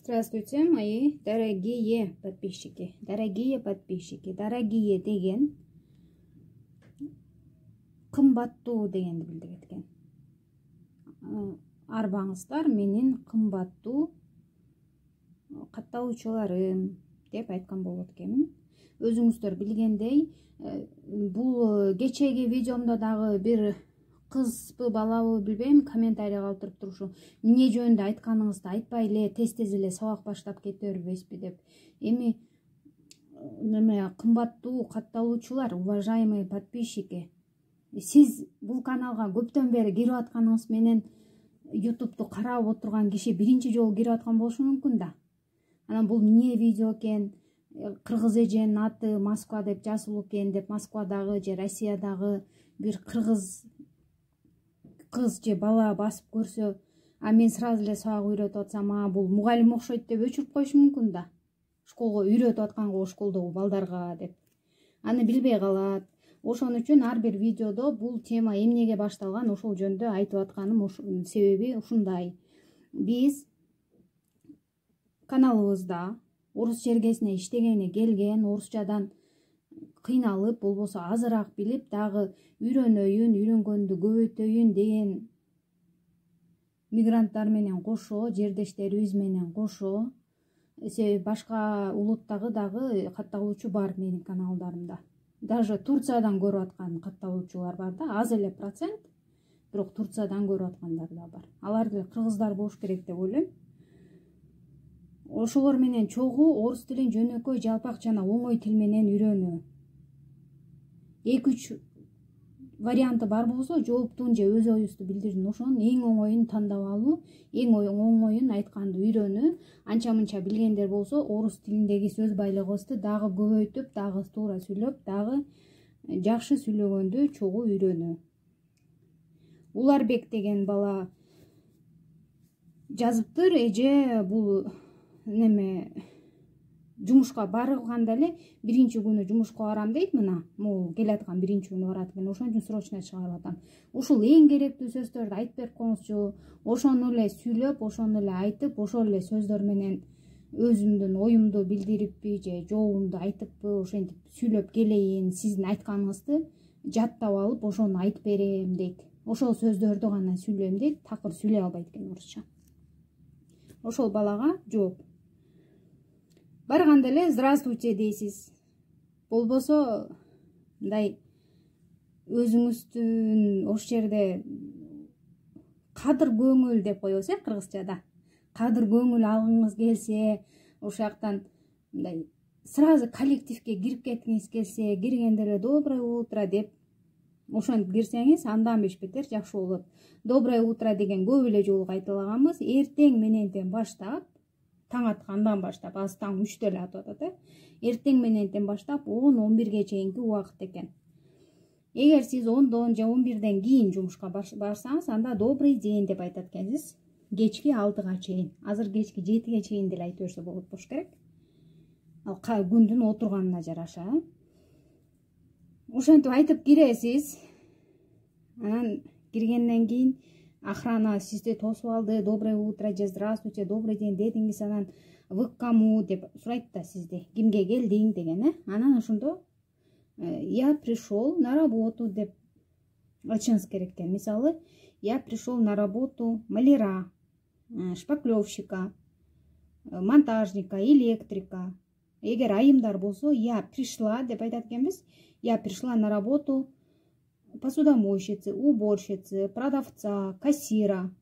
Здравствуйте, мои дорогие подписчики. Дорогие деген кымбаттуу дегенди билдирет экен. Арбаңыздар менин кымбаттуу катталуучуларым деп айткан болот экенмин. Өзүңүздөр билгендей, бул кечеги видеомдо дагы бир кызбы балабы билбейм, комментарий калтырып турушу эмне жөнүндө айтканыңызды айтпай эле тез эле сабак баштап кете бербейсизби деп. Эми кымбаттуу катталуучулар, уважаемые подписчики, сиз бул каналга көптөн бери кирип атканыңыз менен YouTube'ду карап отурган киши биринчи жолу кирип аткан болушу мүмкүн да. Анан бул эмне видео экен? Кыргыз эженин аты Москва деп жазылуу экен деп, Москвадагы же Россиядагы бир кыргыз кыз же бала басып көрсө, а мен сразу эле сабак үйрөтүп атсам, бул мугалим окшойт деп өчүрүп коюшу мүмкүн да. Школго үйрөтүп атканга, школдогу балдарга деп. Аны билбей калат. Ошон үчүн ар бир видеодо бул тема эмнеге башталган, ошол жөнүндө айтып атканым себеби ушундай. Биз каналыбызда орус жергесине иштегени келген, орусчадан кыйналып, болбосо азыраак билип, дагы үйрөнгөндү көбөйтөйүн деген мигранттар менен кошо, жердештерибиз менен кошо, себеби башка улуттагы дагы катталуучу бар менин каналдарымда. Даже Турциядан көрүп аткан катталуучулар бар да, аз эле процент, бирок Турциядан көрүп аткандар да бар. Алар деле кыргыздар болуш керек деп ойлойм. Ошолор менен чогуу орус тилин жөнөкөй, жалпак жана оңой тил менен үйрөнүү. 2-3 варианты бар болсо, жооптун же өз оюңузду билдирин. Ошонун эң оңоюн тандап алуу, эң оңоюн айтканды үйрөнүү. Анча-мынча билгендер болсо, орус тилиндеги сөз байлыгыбызды дагы көбөйтүп, дагы туура сүйлөп, дагы жакшы сүйлөгөндү чогуу үйрөнүү. Уларбек деген бала жазыптыр, эже бул жумушка барганда эле биринчи күнү жумушка барам дейт, мына могул келаткан биринчи күнү барат экен, ошон үчүн срочно чыгарып атам. Ушул эң керектүү сөздөрдү айтып берип коюңузчу. Ошону эле сүйлөп, ошону эле айтып, ошол эле сөздөр менен өзүмдүн оюмду билдириппи же жообумду айтыппы, ошентип сүйлөп келейин, сиздин айтканыңызды жаттап алып, ошону айтып берем дейт. Ошол сөздөрдү гана сүйлөйм дейт, такыр сүйлөй албайт экен орусча. Ошол балага жооп. Барганда эле здравствуйте дейсиз. Болбосо мындай өзүңүздүн ош жерде кадыр көңүл деп коебуз, кыргызчада. Кадыр көңүл алгыңыз келсе, ошол жактан мындай сразу коллективге кирип кеткиңиз келсе, киргенде эле доброе утро деп ошентип кирсеңиз, андан беш бетер жакшы болот. Доброе утро деген көп эле жолу кайталаганбыз. Эртең мененден баштап, таң аткандан баштап, азыр таң 3-тө эле атып атат, эртең мененден баштап 10-11ге чейинки убакыт экен. Эгер сиз 10дон же 11ден кийин жумушка барсаңыз, анда добрый день деп айтат экенсиз. Кечки 6га чейин. Азыр кечки 7ге чейин деле айтып берсе болот болуш керек. Ал күндүн отурганына жараша. Ошентип айтып киресиз. Анан киргенден кийин охрана сизди тосуп алды, доброе утро же здравствуйте, добрый день дедиңиз, анан вы к кому деп сурайт да сизди, кимге келдиң деген, Анан ошондо я пришел на работу деп айтышыңыз керек экен. Мисалы, я пришел на работу маляра, шпаклевщика, монтажника, электрика. Эгер айымдар болсо, я пришла деп айтат экенбиз. Я пришла на работу посудомойщицы, уборщицы, продавца, кассира.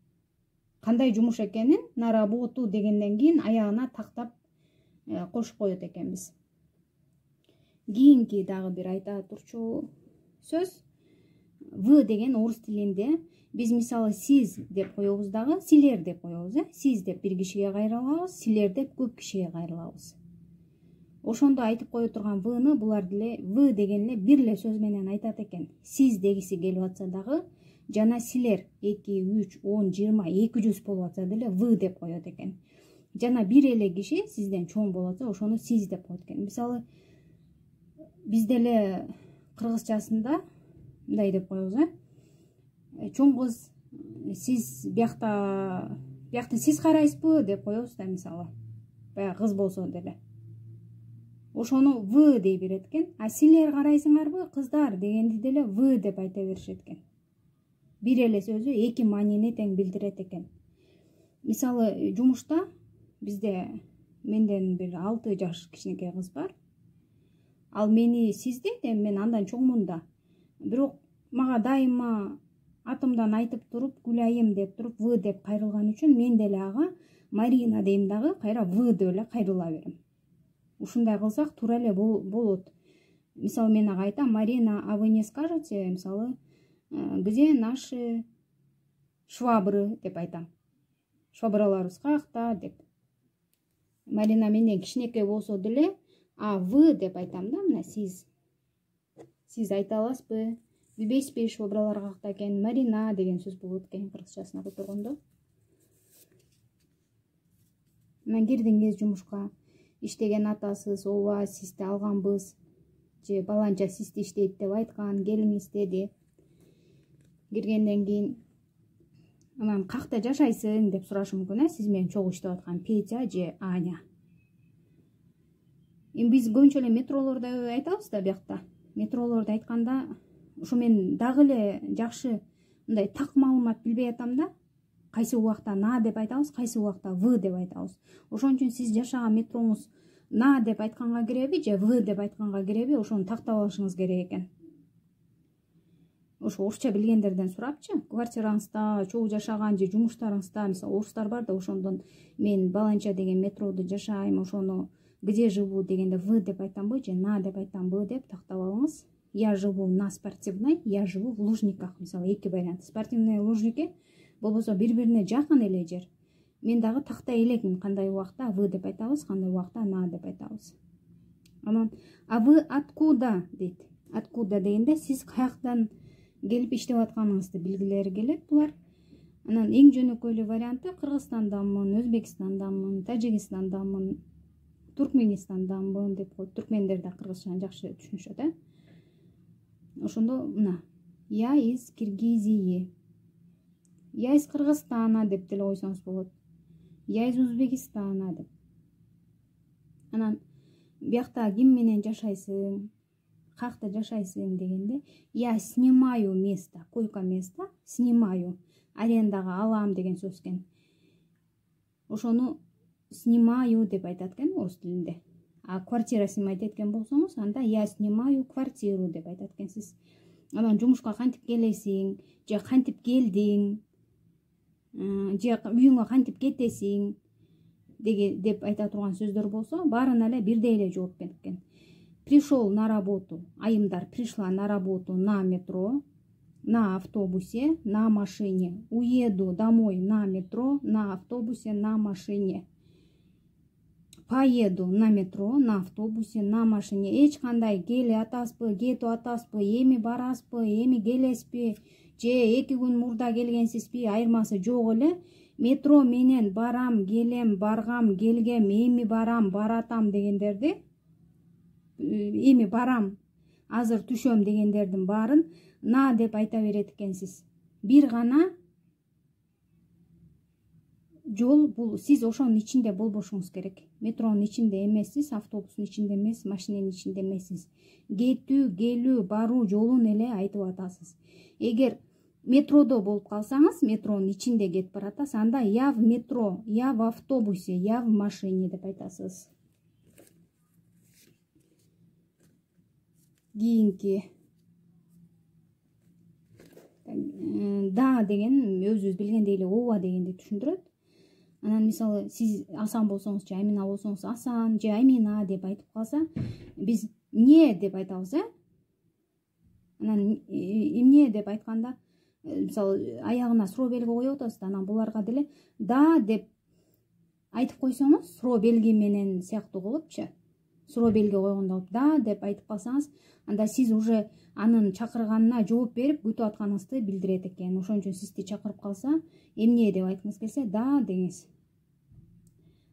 Кандай жумуш экенин на работу дегенден кийин аягына тактап кошуп коет экенбиз. Кийинки дагы бир айта турчу сөз, вы деген орус тилинде биз мисалы сиз деп коебуз дагы, силер деп коебуз, Сиз деп бир кишиге кайрылабыз, силер деп көп кишиге кайрылабыз. Ошондо айтып кое турган вны булар деле вы деген эле бир эле сөз менен айтат экен. Сиз дегиси келип атса дагы, жана силер 2, 3, 10, 20, 200 болуп атса деле вы деп коет экен. Жана бир эле киши сизден чоң болуп атса, ошону сиз деп коет экен. Мисалы, бизде эле кыргызчасында мындай деп коебуз, чоң кыз, сиз биякта сиз карайсызбы деп коебуз да, мисалы. баягы кыз болсо деле ошону в дей берет экен. А силер карайсыңарбы кыздар дегенди деле в деп айта беришет экен. Бир эле сөзү эки маанини тең билдирет экен. Мисалы жумушта бизде менден бир 6 жаш кичинекей кыз бар. Ал мени сиздейт, мен андан чоңмун да. Бирок мага дайыма атымдан айтып туруп, Гүлайым деп туруп, в деп кайрылган үчүн мен деле ага Марина дейм дагы, кайра в деп эле кайрыла берем. Ушундай кылсак туура эле болот. Мисалы мен ага айтам, Марина, а вы не скажете, мисалы, где наши швабры деп айтам. Швабраларыбыз каякта деп. Марина менден кичинекей болсо деле, а в деп айтам да, мына сиз. Сиз айта аласызбы? Билбейсизби швабралар каякта экен? Марина деген сөз болот экен кыргызчасына которгондо. Мен кирдиңиз жумушка, иштеген атасыз, ооба сизди алганбыз, же баланча сизди иштейт деп айткан, келиңиз деди. Киргенден кийин анан каякта жашайсың деп сурашы мүмкүн, сиз менен чогуу иштеп аткан Петя же Аня. Биз көбүнчө эле метролорду айтабыз да биякта. Метролорду айтканда ушу мен дагы эле жакшы мындай так маалымат билбей атам да. Кайсы убакта на деп айтабыз, кайсы убакта в деп айтабыз. Ошон үчүн сиз жашаган метроңуз на деп айтканга киреби же в деп айтканга киреби, ошону тактап алышыңыз керек экен. Ошо орусча билгендерден сурапчы, квартираңызда, чогуу жашаган же жумуштарыңызда, мисалы орустар бар да, ошондон мен баланча деген метрода жашайм, ошону где живу дегенде в деп айтамбы же на деп айтамбы деп тактап алыңыз. Я живу на Спортивной, я живу в Лужниках, мисалы эки вариант. Спортивный Лужники болбосо бири-бирине жакын эле жер. Мен дагы тактай элекмин, кандай убакта в деп айтабыз, кандай убакта на деп айтабыз. Анан а вы откуда дейт. Откуда дегенде сиз каяктан келип иштеп атканыңызды билгилери келет булар. Анан эң жөнөкөйлүү варианты Кыргызстандамын, Өзбекстандамын, Тажикстандамын, Туркменистандамын деп коет. Туркмендер да кыргызчаны жакшы түшүнүшөт, Ошондо мына я из Киргизии, я из Кыргызстана деп деле койсоңуз болот. Я из Узбекистана деп. Анан биякта ким менен жашайсың, каякта жашайсың дегенде я снимаю место, койка место, снимаю, арендага алам деген сөз экен. Ошону снимаю деп айтат экен орус тилинде. А квартира снимать эткен болсоңуз, анда я снимаю квартиру деп айтат экенсиз. Анан жумушка кантип келесиң, же кантип келдиң, же үйүңө кантип кетесиң деп айта турган сөздөр болсо, баарына эле бирдей эле жооп берген. Пришел на работу, айымдар пришла на работу на метро, на автобусе, на машине. Уеду домой на метро, на автобусе, на машине. Поеду на метро, на автобусе, на машине. Эч кандай келе атаспы, кетип атаспы, эми бараспы, эми келеспи, же 2 күн мурда келгенсизби, айырмасы жок эле. Метро менен барам, келем, баргам, келгем, эми барам, баратам дегендерди, эми барам, азыр түшөм дегендердин баарын на деп айта берет экенсиз. Бир гана жол бул, сиз ошонун ичинде болбошуңуз керек. Метронун ичинде эмессиз, автобустун ичинде эмес, машиненин ичинде эмессиз. Кетүү, келүү, баруу жолун эле айтып атасыз. Эгер метродо болуп калсаңыз, метронун ичинде кетип баратасыз, анда я в метро, я в автобусе, я в машине деп айтасыз. Кийинки да деген өзүбүз билгендей эле ооба дегенди түшүндүрөт. Анан мисалы сиз Асан болсоңуз же Амина болсоңуз, Асан же Амина деп айтып калса, биз не деп айтабыз, Анан эмне деп айтканда, мисалы аягына суроо белги коюп атасыз, анан буларга деле да деп айтып койсоңуз, суроо белги менен сыяктуу болупчу. Суроо белги койгондо да деп айтып калсаңыз, анда сиз уже анын чакырганына жооп берип күтүп атканыңызды билдирет экен. Ошон үчүн сизди чакырып калса, эмне деп айткыңыз келсе, да деңиз.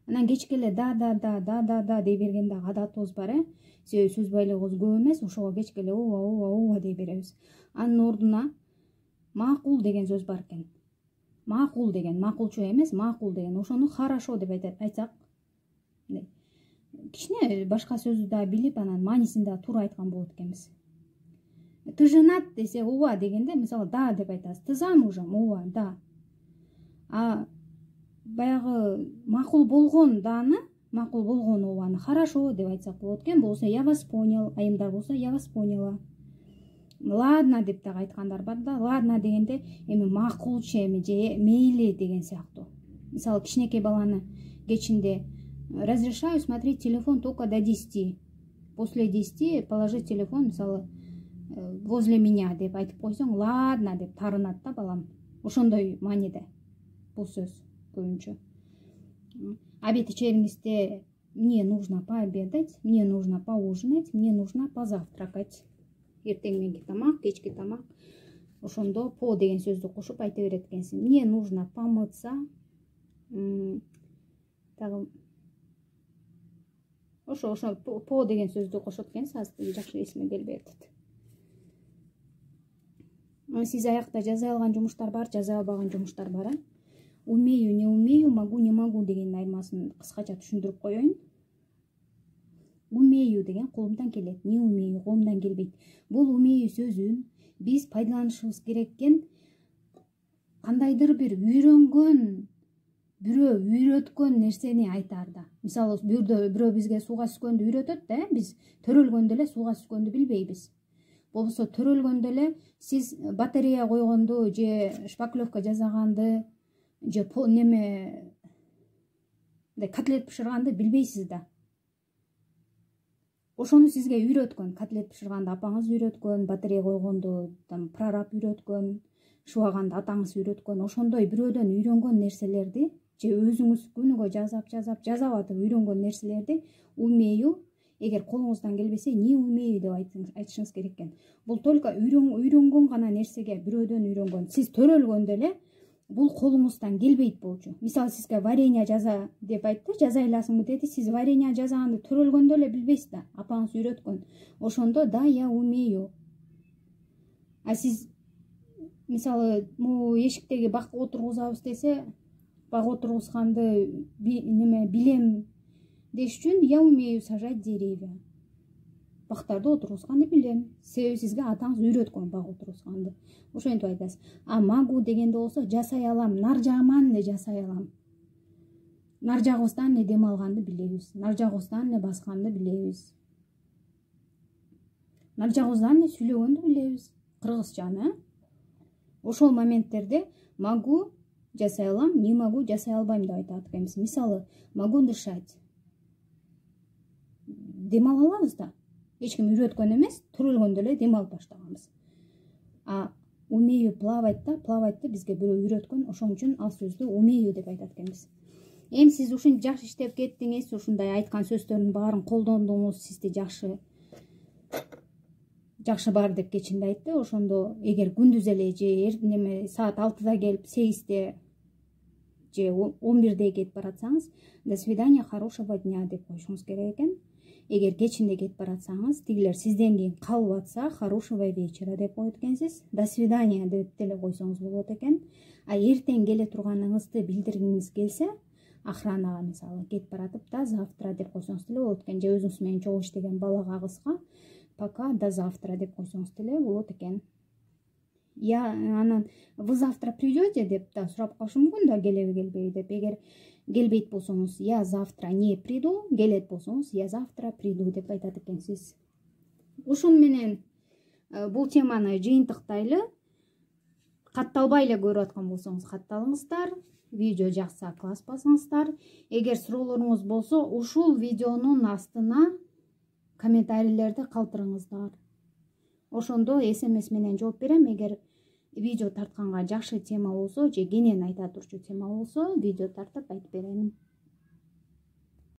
Анан кечке эле да дей бергенде адатыбыз бар, себеби сөз байлыгыбыз көп эмес, ошого кечке эле ооба дей беребиз. Анын ордуна макул деген сөз бар экен. Макул деген, макулчу эмес, макул деген. Ошону хорошо деп айтсак, кичине башка сөздү да билип анан маанисин да туура айткан болот экенбиз. Ты женат десе ооба дегенде мисалы да деп айтасыз. Ты замужем ооба да. А баягы макул болгон даны, макул болгон ообаны хорошо деп айтсак болот экен. Болсо я вас понял, айымдар болсо я вас поняла. Ладно деп дагы айткандар бар да. Ладно дегенде эми макулчу эми же мейли деген сыяктуу. Мисалы кичинекей баланы кечинде разрешаю смотреть телефон только до 10. После 10 положить телефон, мисалы, возле меня деп айтып койсоң, ладно деп тарынат да балам. Ошондой мааниде бул сөз көбүнчө. Обед ичериңизде мне нужно пообедать, мне нужно поужинать, мне нужно позавтракать. Эртең мененки тамак, кечки тамак. Ошондо по деген сөздү кошуп айта берет экенсиң. Мне нужно помыться. Ошо по деген сөздү кошот экенсиз, азыр жакшы эсиме келбей атат. Сиз аякта жаза алган жумуштар бар, жаза албаган жумуштар бар. Умею, не умею, могу, не могу деген айырмасын кыскача түшүндүрүп коеюн. Умею деген колумдан келет, не умею колумдан келбейт. Бул умею сөзүн биз пайдаланышыбыз керек экен. Кандайдыр бир үйрөнгөн, бирөө үйрөткөн нерсени айтарда. Мисалы бирөө бизге сууга түшкөндү үйрөтөт да, биз төрөлгөндө эле сууга түшкөндү билбейбиз. Болбосо төрөлгөндө эле сиз батарея койгонду же шпаклевка жасаганды же неме котлет бышырганды билбейсиз да. Ошону сизге үйрөткөн, котлет бышырганды апаңыз үйрөткөн, батарея койгонду прораб үйрөткөн, шубаганды атаңыз үйрөткөн. Ошондой бирөөдөн үйрөнгөн нерселерди же өзүңүз күнүгө жазап атып үйрөнгөн нерселерди умею, эгер колуңуздан келбесе не умею деп айтышыңыз керек экен. Бул только үйрөнгөн гана нерсеге бирөөдөн үйрөнгөн. Сиз төрөлгөндө эле бул колуңуздан келбейт болчу. Мисалы сизге варенье жаза деп айтты, жаза аласыңбы деди, сиз варенье жазаганды төрөлгөндө эле билбейсиз да, апаңыз үйрөткөн. Ошондо да я умею. А сиз мисалы эшиктеги бак отургузабыз десе, бак отургузганды билем деш үчүн я умею сажать деревья. Бактарды отургузганды билем. Себеби сизге атаңыз үйрөткөн бак отургузганды. Ошентип айтасыз. А могу дегенде болсо жасай алам, нар жагыман эле жасай алам. Нар жагыбыздан эле дем алганды билебиз. Нар жагыбыздан эле басканды билебиз. Нар жагыбыздан эле сүйлөгөндү билебиз. Кыргызчаны. Ошол моменттерде могу жасай алам, не могу жасай албайм деп айтат экенбиз. Мисалы, могу дышать. Дем ала алабыз да. Эч ким үйрөткөн эмес, төрөлгөндө эле дем алып баштаганбыз. А умею плавайтты бизге бирөө үйрөткөн, ошон үчүн ал сөздү умею деп айтат экенбиз. Эми сиз ушинтип жакшы иштеп кеттиңиз, ушундай айткан сөздөрдүн баарын колдондуңуз, сизди жакшы бар деп кечинде айтты. Ошондо эгер күндүз эле же саат 6-да келип 8-де же 11-де кетип баратсаңыз, до свидания, хорошего дня деп коюшуңуз керек экен. Эгер кечинде кетип баратсаңыз, тигилер сизден кийин калып атса, хорошего вечера деп коет экенсиз. До свидания деп деле койсоңуз болот экен. А эртең келе турганыңызды билдиргиңиз келсе, охранага мисалы кетип баратып, до завтра деп койсоңуз деле болот экен. Же өзүңүз менен чогуу иштеген балага кызга пока до завтра деп койсоңуз деле болот экен. Анан вы завтра придете деп да сурап калышы мүмкүн да, келеби келбейби деп. Эгер келбейт болсоңуз, я завтра не приду, келет болсоңуз, я завтра приду деп айтат экенсиз. Ушун менен бул теманы жыйынтыктайлы. Катталбай эле көрүп аткан болсоңуз, катталыңыздар. Видео жакса класс басыңыздар. Эгер суроолоруңуз болсо, ушул видеонун астына комментарийлерди калтырыңыздар. Ошондо SMS менен жооп берем. Эгер видео тартканга жакшы тема болсо же кенен айта турчу тема болсо, видео тартып айтып берем.